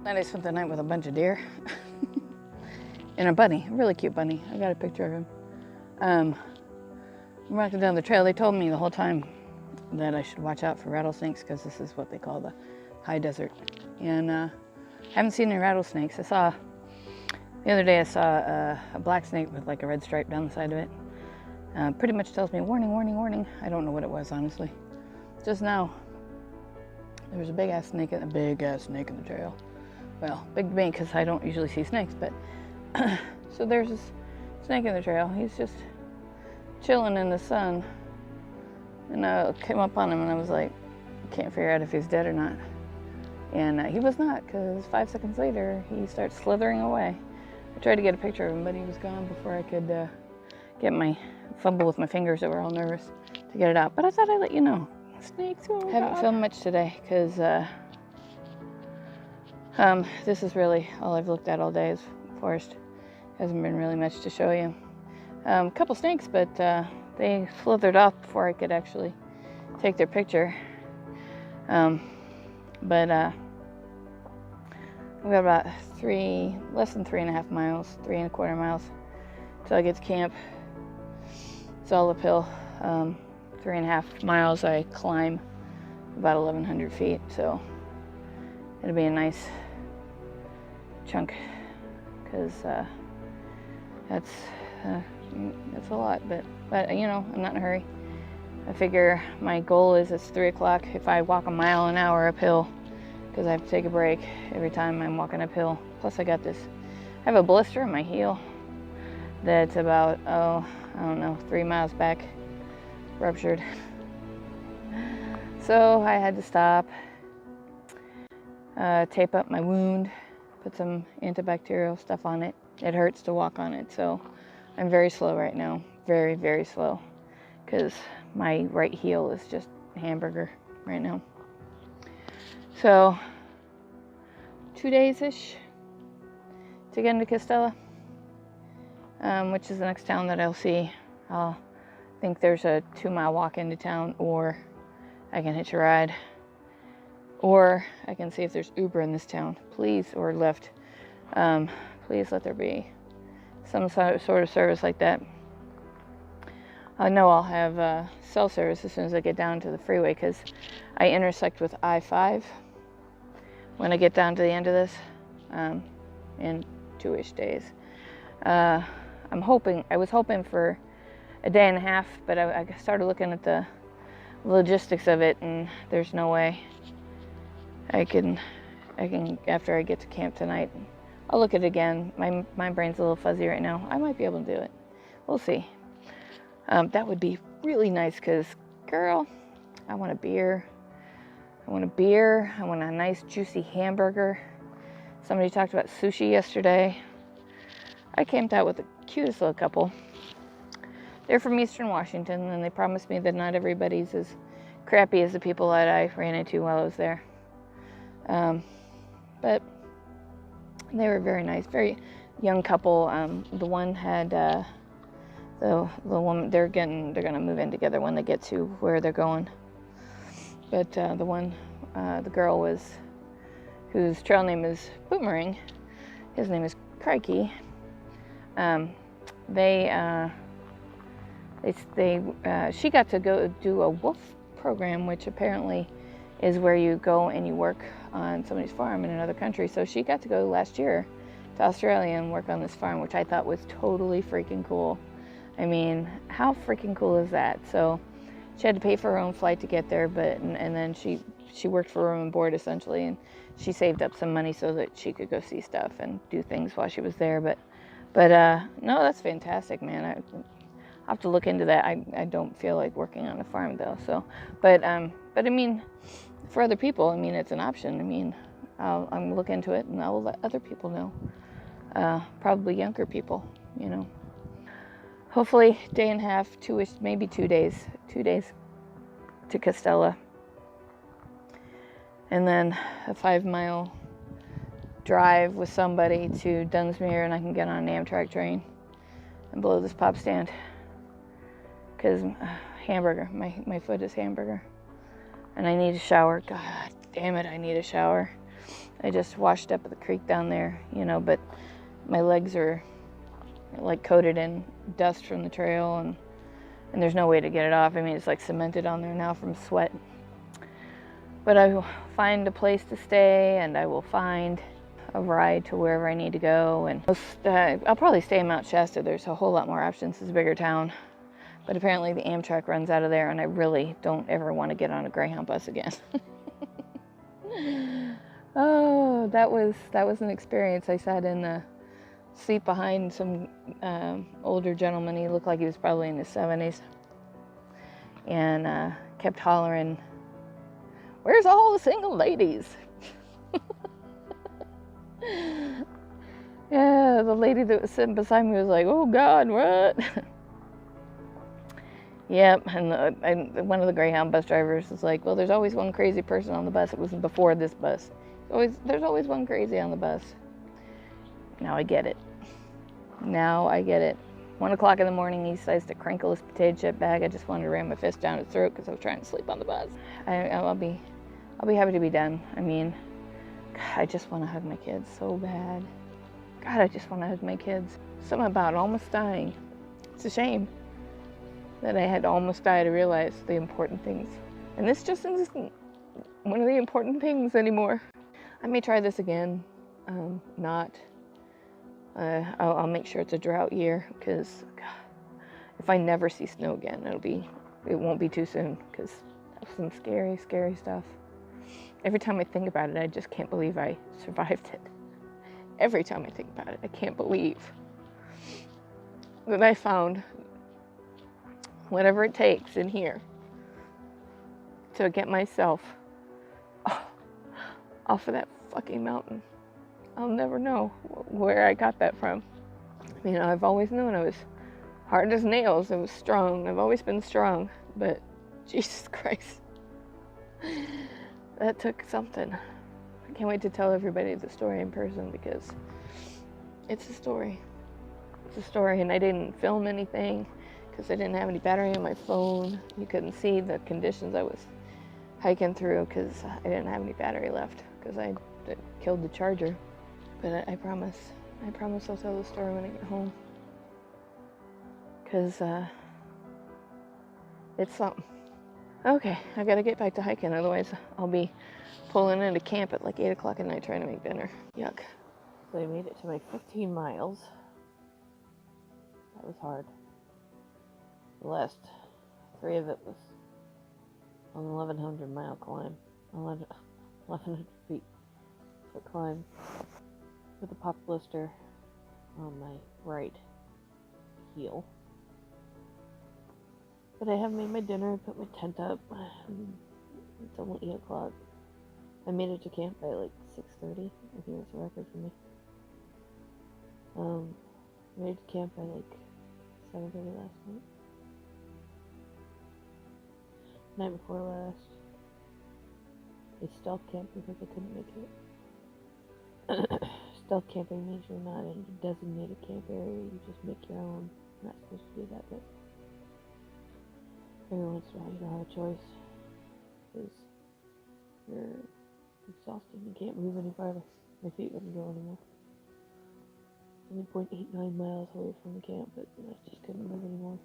I spent the night with a bunch of deer and a bunny, a really cute bunny. I got a picture of him. I'm walking down the trail. They told me the whole time that I should watch out for rattlesnakes because this is what they call the high desert. And I haven't seen any rattlesnakes. The other day I saw a black snake with like a red stripe down the side of it. Pretty much tells me warning, warning, warning. I don't know what it was, honestly. Just now, there was a big ass snake in the trail. Well, big to me because I don't usually see snakes, but so there's this snake in the trail. He's just chilling in the sun, and I came up on him and I was like, can't figure out if he's dead or not. And he was not, because 5 seconds later he starts slithering away. I tried to get a picture of him, but he was gone before I could get my fumble with my fingers that were all nervous to get it out. But I thought I'd let you know. Snakes. Oh, haven't filmed much today because this is really all I've looked at all day is forest. Hasn't been really much to show you. A couple snakes, but they slithered off before I could actually take their picture. But we got about less than 3.5 miles, 3.25 miles till I get to camp. It's all uphill. 3.5 miles I climb about 1,100 feet, so it'll be a nice chunk because that's a lot. But you know, I'm not in a hurry. I figure my goal is it's 3 o'clock. If I walk a mile an hour uphill, because I have to take a break every time I'm walking uphill. Plus I have a blister in my heel that's about, I don't know, 3 miles back, ruptured. So I had to stop, tape up my wound, put some antibacterial stuff on it. It hurts to walk on it, so I'm very slow right now, very, very slow, because my right heel is just a hamburger right now. So 2 days-ish to get into Castella, which is the next town that I'll see. I think there's a 2-mile walk into town, or I can hitch a ride, or I can see if there's Uber in this town, please, or Lyft. Please let there be some sort of service like that. I know I'll have cell service as soon as I get down to the freeway, because I intersect with I-5 when I get down to the end of this in 2-ish days. I was hoping for a day and a half, but I started looking at the logistics of it, and there's no way I can after I get to camp tonight. I'll look at it again. My brain's a little fuzzy right now. I might be able to do it. We'll see. That would be really nice, because, girl, I want a beer. I want a nice juicy hamburger. Somebody talked about sushi yesterday. I camped out with the cutest little couple. They're from Eastern Washington, and they promised me that not everybody's as crappy as the people that I ran into while I was there. But they were very nice, very young couple. The one had the woman. They're gonna move in together when they get to where they're going. But the girl whose trail name is Boomerang. His name is Crikey. She got to go do a wolf program, which apparently is where you go and you work on somebody's farm in another country. So she got to go last year to Australia and work on this farm, which I thought was totally freaking cool. I mean, how freaking cool is that? So she had to pay for her own flight to get there, and then she worked for room and board essentially, and she saved up some money so that she could go see stuff and do things while she was there. But no, that's fantastic, man. I'll have to look into that. I don't feel like working on a farm though. So, but I mean, for other people, I mean, it's an option. I mean, I'm look into it and I will let other people know. Probably younger people, you know. Hopefully, day and a half, maybe 2 days. 2 days to Castella, and then a 5-mile drive with somebody to Dunsmuir, and I can get on an Amtrak train and blow this pop stand. Because hamburger, my foot is hamburger, and I need a shower. God damn it, I need a shower. I just washed up at the creek down there, you know, but my legs are like coated in dust from the trail, and there's no way to get it off. I mean, it's like cemented on there now from sweat. But I will find a place to stay, and I will find a ride to wherever I need to go. And I'll probably stay in Mount Shasta. There's a whole lot more options. It's a bigger town. But apparently the Amtrak runs out of there, and I really don't ever want to get on a Greyhound bus again. Oh, that was an experience. I sat in the seat behind some older gentleman. He looked like he was probably in his 70s. And kept hollering, "Where's all the single ladies?" Yeah, the lady that was sitting beside me was like, "Oh God, what?" Yep, and one of the Greyhound bus drivers was like, "Well, there's always one crazy person on the bus." It was before this bus. There's always one crazy on the bus. Now I get it. 1 o'clock in the morning, he decides to crinkle his potato chip bag. I just wanted to ram my fist down his throat because I was trying to sleep on the bus. I'll be happy to be done. I mean, God, I just want to hug my kids so bad. God, I just want to hug my kids. Something about almost dying. It's a shame that I had to almost die to realize the important things. And this just isn't one of the important things anymore. I may try this again. I'll make sure it's a drought year, because if I never see snow again, it won't be too soon, because that's some scary, scary stuff. Every time I think about it, I just can't believe I survived it. Every time I think about it, I can't believe that I found whatever it takes in here to get myself off of that fucking mountain. I'll never know where I got that from. You know, I've always known I was hard as nails. I was strong. I've always been strong. But Jesus Christ, that took something. I can't wait to tell everybody the story in person, because it's a story. It's a story, and I didn't film anything because I didn't have any battery on my phone. You couldn't see the conditions I was hiking through because I didn't have any battery left, because I killed the charger. But I promise I'll tell the story when I get home, because it's something. Okay, I gotta get back to hiking, otherwise I'll be pulling into camp at like 8 o'clock at night trying to make dinner. Yuck. So I made it to my 15 miles. That was hard. The last 3 of it was an 1,100 mile climb. 1,100 feet foot climb with a pop blister on my right heel. But I have made my dinner, put my tent up. It's only 8 o'clock. I made it to camp by like 6:30. I think that's a record for me. Made it to camp by like 7:30 last night. Night before last. I stealth camped because I couldn't make it. Stealth camping means you're not in a designated camp area. You just make your own. You're not supposed to do that, but every once in a while you don't have a choice, because you're exhausted and you can't move any farther. My feet wouldn't go anymore. Only 0.89 miles away from the camp, but I just couldn't move anymore.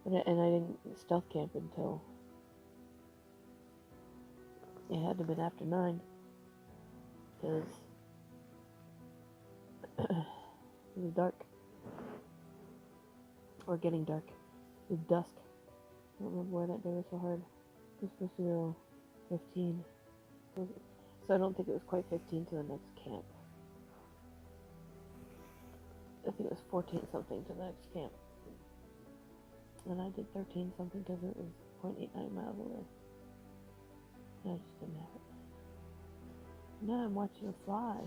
And I didn't stealth camp until it had to have been after 9, because it was dark, or getting dark. It was dusk. I don't remember why that day was so hard. It was supposed to go 15. So I don't think it was quite 15 to the next camp. I think it was 14 something to the next camp. And I did 13 something because it was 0.89 miles away. And I just didn't have it. Now I'm watching a fly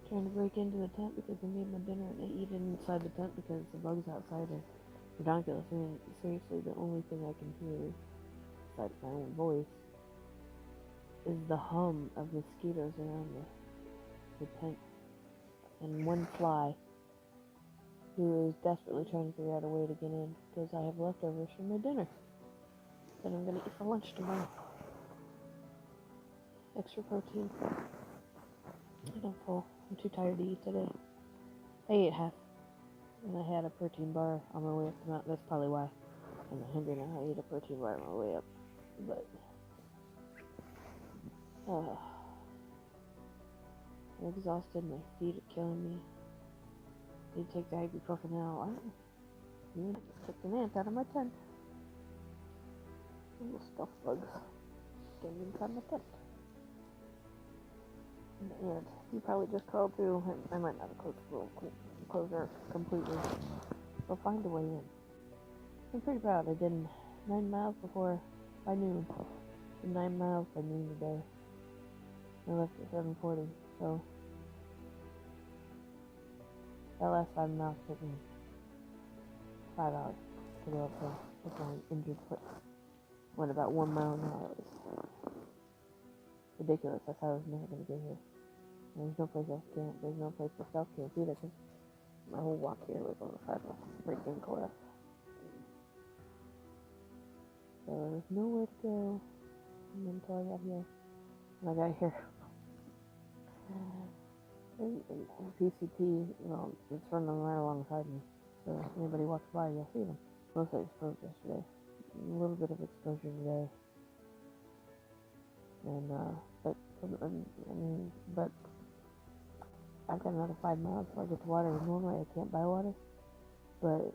trying to break into the tent because I made my dinner and I eat it inside the tent because the bugs outside are ridiculous. I mean, seriously, the only thing I can hear, besides my own voice, is the hum of mosquitoes around the tent. And one fly who is desperately trying to figure out a way to get in because I have leftovers from my dinner that I'm going to eat for lunch tomorrow. extra protein. And I'm full. I'm too tired to eat today. I ate half. And I had a protein bar on my way up the mountain. That's probably why I'm not hungry now. I ate a protein bar on my way up. But, I'm exhausted. My feet are killing me. I need to take the ibuprofen now. I just kicked an ant out of my tent. Little stuffed bugs getting inside my tent. And he probably just crawled through. I might not have closed her completely. They'll find a way in. I'm pretty proud. I did 9 miles by noon. Did 9 miles by noon today. I left at 7:40. So that last 5 miles took me 5 hours to go up there with my injured foot. Went about 1 mile an hour. It was ridiculous. I thought I was never going to get here. There's no place else to camp. There's no place to self-camp either, because my whole walk here was on the side of a breaking cliff. So there was nowhere to go until I got here. When I got here, and PCT, well, it's running right alongside me. So if anybody walks by, you'll see them. Mostly exposed yesterday. A little bit of exposure today. And, but I've got another 5 miles before I get to water. Normally I can't buy water, but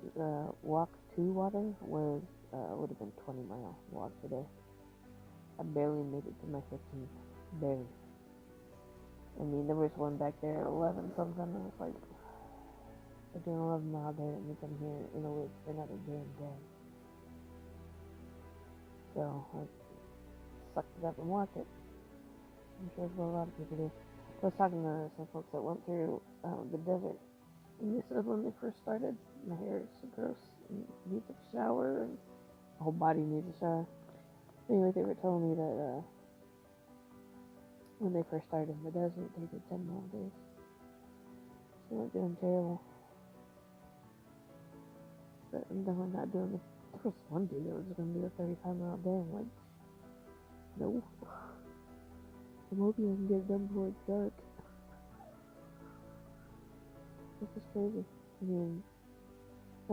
walk to water would have been 20-mile walk today. I barely made it to my 15th. Barely. I mean, there was one back there at 11 something. I was like, I'm doing 11 mile day. That means I'm here in a week for another damn day. So I sucked it up and walked it. I'm sure it's what a lot of people do. I was talking to some folks that went through the desert, and they said when they first started, my hair is so gross and needs a shower, and the whole body needs a shower. Anyway, they were telling me that when they first started in the desert, they did 10-mile days. So they're doing terrible. But I'm definitely not doing it. There was one dude that was going to do a 35-mile day. I'm like, no. I'm hoping I can get it done before it's dark. This is crazy. I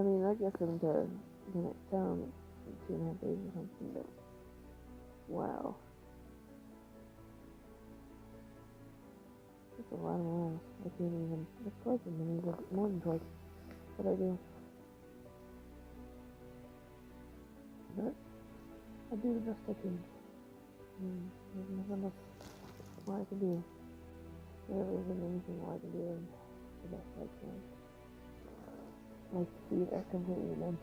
mean, I guess into the next town in 2.5 days or something, but wow. That's a lot of miles. I can't even, that's twice as many, more than twice what I do. But I do the best I can. There's nothing else more I can do. There really isn't anything more I can do than the best I can. My feet are completely numb.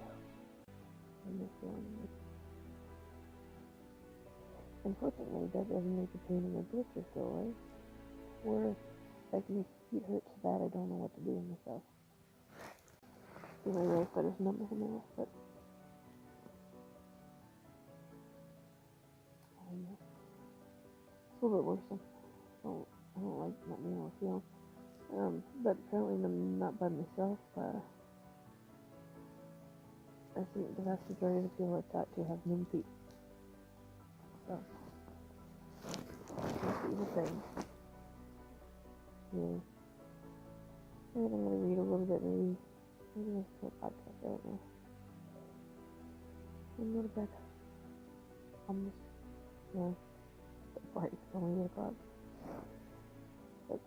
I'm just feeling it. Unfortunately, that doesn't make the pain in my blisters go away. Or like my feet hurt so bad I don't know what to do with myself. See, my right foot is numb from my left foot. I don't know. It's a little bit worrisome. I don't like not being able to feel. But apparently I'm not by myself. I think the vast majority of the people I've talked to have numb feet. So, that's what you're saying. Yeah. I'm gonna read a little bit, maybe I'll put a podcast, I don't know. And go to bed. Almost. Yeah. It's only 8 o'clock. But,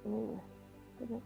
anyway, good night.